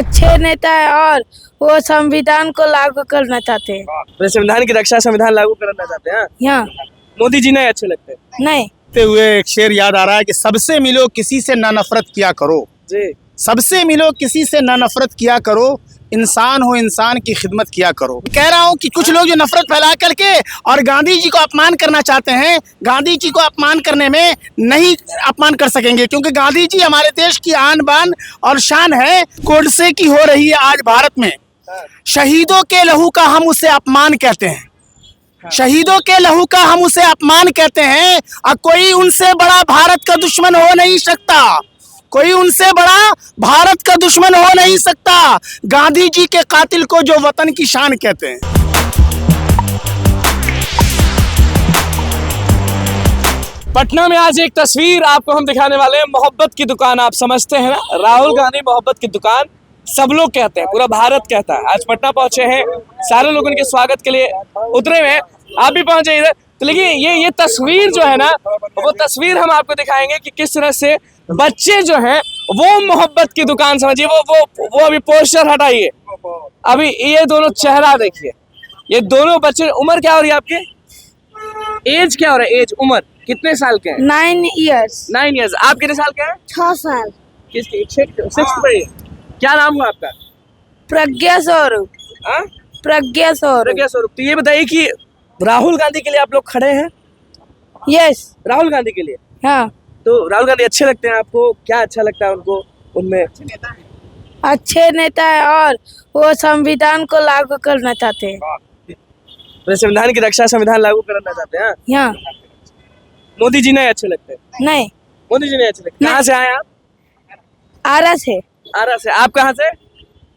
अच्छे नेता है और वो संविधान को लागू करना चाहते हैं। तो संविधान की रक्षा, संविधान लागू करना चाहते हैं। यहाँ मोदी जी नहीं अच्छे लगते नहीं। ते हुए एक शेर याद आ रहा है कि सबसे मिलो किसी से ना नफरत किया करो, जी। सबसे मिलो किसी से ना नफरत किया करो, इंसान हो इंसान की खिदमत किया करो। कह रहा हूँ कि कुछ लोग जो नफरत फैला करके और गांधी जी को अपमान करना चाहते हैं, गांधी जी को अपमान करने में नहीं अपमान कर सकेंगे, क्योंकि गांधी जी हमारे देश की आन बान और शान है। गोडसे की हो रही है आज भारत में, शहीदों के लहू का हम उसे अपमान कहते हैं, शहीदों के लहू का हम उसे अपमान कहते हैं। और कोई उनसे बड़ा भारत का दुश्मन हो नहीं सकता, कोई उनसे बड़ा भारत का दुश्मन हो नहीं सकता, गांधी जी के कातिल को जो वतन की शान कहते हैं। पटना में आज एक तस्वीर आपको हम दिखाने वाले हैं। मोहब्बत की दुकान, आप समझते हैं ना, राहुल गांधी मोहब्बत की दुकान सब लोग कहते हैं, पूरा भारत कहता है। आज पटना पहुंचे हैं, सारे लोग उनके स्वागत के लिए उतरे हुए हैं। आप भी पहुंचे इधर। तो लेकिन ये तस्वीर जो है ना, वो तस्वीर हम आपको दिखाएंगे कि किस तरह से बच्चे जो हैं वो मोहब्बत की दुकान समझिए। वो अभी पोस्टर हटाइए, अभी ये दोनों चेहरा देखिए, ये दोनों बच्चे। उम्र क्या हो रही है आपके? एज क्या हो रहा है? एज, उम्र कितने साल के हैं? 9 years। 9 years। आप कितने साल के हैं? 6 साल। किसके? 6th पे। क्या नाम हुआ आपका? प्रज्ञा स्वरूप। हाँ? प्रज्ञा स्वरूप। प्रज्ञा स्वरूप। तो ये बताइए कि राहुल गांधी के लिए आप लोग खड़े हैं? यस। राहुल गांधी के लिए। हाँ। तो राहुल गांधी अच्छे लगते हैं आपको? क्या अच्छा लगता है उनको उनमें? अच्छे नेता है और वो संविधान को लागू करना चाहते हैं। तो संविधान की रक्षा, संविधान लागू करना चाहते हैं। यहाँ मोदी जी नहीं अच्छे लगते? नहीं। मोदी जी नहीं अच्छे लगते। कहाँ से आए आप? आरा से। आरा से। आप कहाँ से?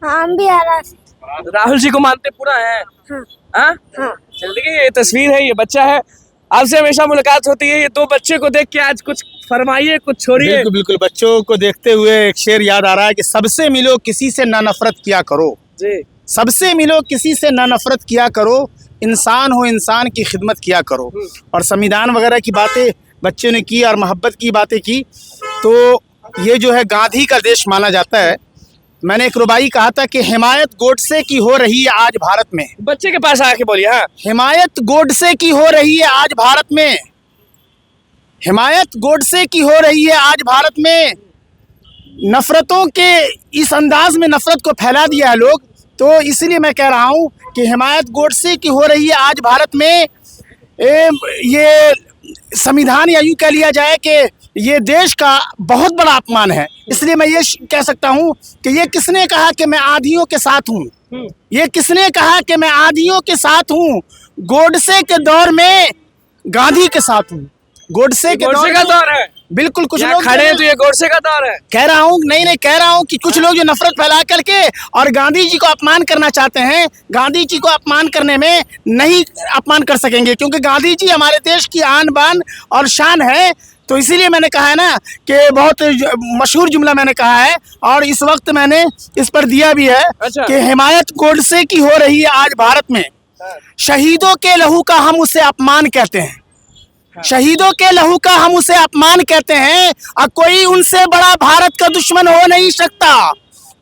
हम भी आरा से। राहुल जी को मानते पूरा है? हाँ। हाँ? हाँ। चल देखिए, ये तस्वीर है, ये बच्चा है, आपसे हमेशा मुलाकात होती है। ये दो बच्चे को देख के आज कुछ फरमाइए, कुछ छोड़िए। बिल्कुल बिल्कुल, बच्चों को देखते हुए एक शेर याद आ रहा है कि सबसे मिलो किसी से ना नफरत किया करो, जी। सबसे मिलो किसी से ना नफरत किया करो, इंसान हो इंसान की खिदमत किया करो। और संविधान वगैरह की बातें बच्चों ने की और मोहब्बत की बातें की। तो ये जो है गांधी का देश माना जाता है। मैंने एक रुबाई कहा था कि हिमायत गोडसे की हो रही है आज भारत में। बच्चे के पास आके बोलिए। हाँ। हिमायत गोडसे की हो रही है आज भारत में, हिमायत गोडसे की हो रही है आज भारत में। नफरतों के इस अंदाज में नफरत को फैला दिया है लोग, तो इसलिए मैं कह रहा हूँ कि हिमायत गोडसे की हो रही है आज भारत में। ये संविधान, या यूँ कह लिया जाए कि ये देश का बहुत बड़ा अपमान है। इसलिए मैं ये कह सकता हूँ कि ये किसने कहा कि मैं आधियों के साथ हूँ, ये किसने कहा कि मैं आधियों के साथ हूँ? गोडसे के दौर में गांधी के साथ हूँ। गोडसे का दौर है। बिल्कुल। कुछ लोग खड़े हैं तो ये गोडसे का दौर है। कह रहा हूँ, नहीं कह रहा हूँ कि कुछ लोग जो नफरत फैला करके और गांधी जी को अपमान करना चाहते हैं, गांधी जी को अपमान करने में नहीं अपमान कर सकेंगे, क्योंकि गांधी जी हमारे देश की आन बान और शान है। तो इसीलिए मैंने कहा है ना कि बहुत मशहूर जुमला मैंने कहा है, और इस वक्त मैंने इस पर दिया भी है। अच्छा। कि हिमायत गोडसे की हो रही है आज भारत में, शहीदों के लहू का हम उसे अपमान कहते हैं, शहीदों के लहू का हम उसे अपमान कहते हैं। और कोई उनसे बड़ा भारत का दुश्मन हो नहीं सकता,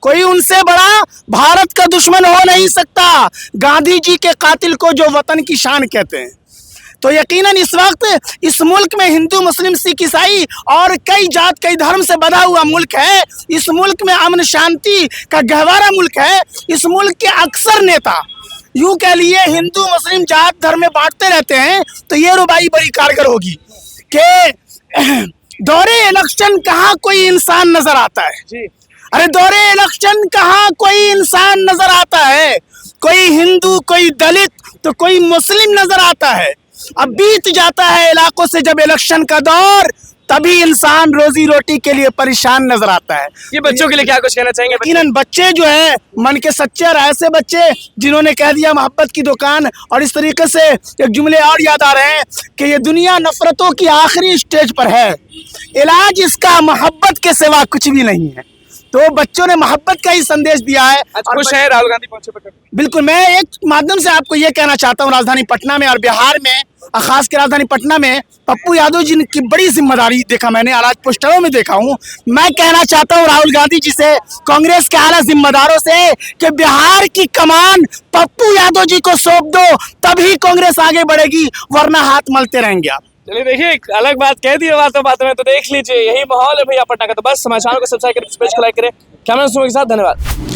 कोई उनसे बड़ा भारत का दुश्मन हो नहीं सकता, गांधी जी के कातिल को जो वतन की शान कहते हैं। तो यकीनन इस वक्त इस मुल्क में हिंदू, मुस्लिम, सिख, ईसाई और कई जात कई धर्म से बधा हुआ मुल्क है। इस मुल्क में अमन शांति का गहवारा मुल्क है। इस मुल्क के अक्सर नेता यूं कह लिए हिंदू मुस्लिम जात धर्म में बांटते रहते हैं। तो ये रुबाई बड़ी कारगर होगी कि दौरे इलेक्शन कहाँ कोई इंसान नजर आता है। जी। अरे दौरे इलेक्शन कहाँ कोई इंसान नजर आता है? कोई हिंदू, कोई दलित, तो कोई मुस्लिम नजर आता है। अब बीत जाता है इलाकों से जब इलेक्शन का दौर, तभी इंसान रोजी रोटी के लिए परेशान नजर आता है। ये बच्चों के लिए क्या कुछ कहना चाहेंगे? यकीनन बच्चे जो है मन के सच्चे और ऐसे बच्चे जिन्होंने कह दिया मोहब्बत की दुकान, और इस तरीके से एक जुमले और याद आ रहे हैं कि ये दुनिया नफरतों की आखिरी स्टेज पर है, इलाज इसका मोहब्बत के सिवा कुछ भी नहीं है। तो बच्चों ने मोहब्बत का ही संदेश दिया है। आज और खुश है राहुल गांधी पहुंचे पटना? बिल्कुल, मैं एक माध्यम से आपको ये कहना चाहता हूँ, राजधानी पटना में और बिहार में, खास कर राजधानी पटना में पप्पू यादव जी की बड़ी जिम्मेदारी देखा मैंने, और आज पोस्टरों में देखा हूँ। मैं कहना चाहता हूँ राहुल गांधी जी से, कांग्रेस के आला जिम्मेदारों से, कि बिहार की कमान पप्पू यादव जी को सौंप दो, तभी कांग्रेस आगे बढ़ेगी, वरना हाथ मलते रहेंगे आप। चलिए देखिए, एक अलग बात कह दी बातों में, तो देख लीजिए यही माहौल है भैया पटना का। तो बस समाचारों को सब्सक्राइब करें, पेज को लाइक करें। कैमरा के साथ धन्यवाद।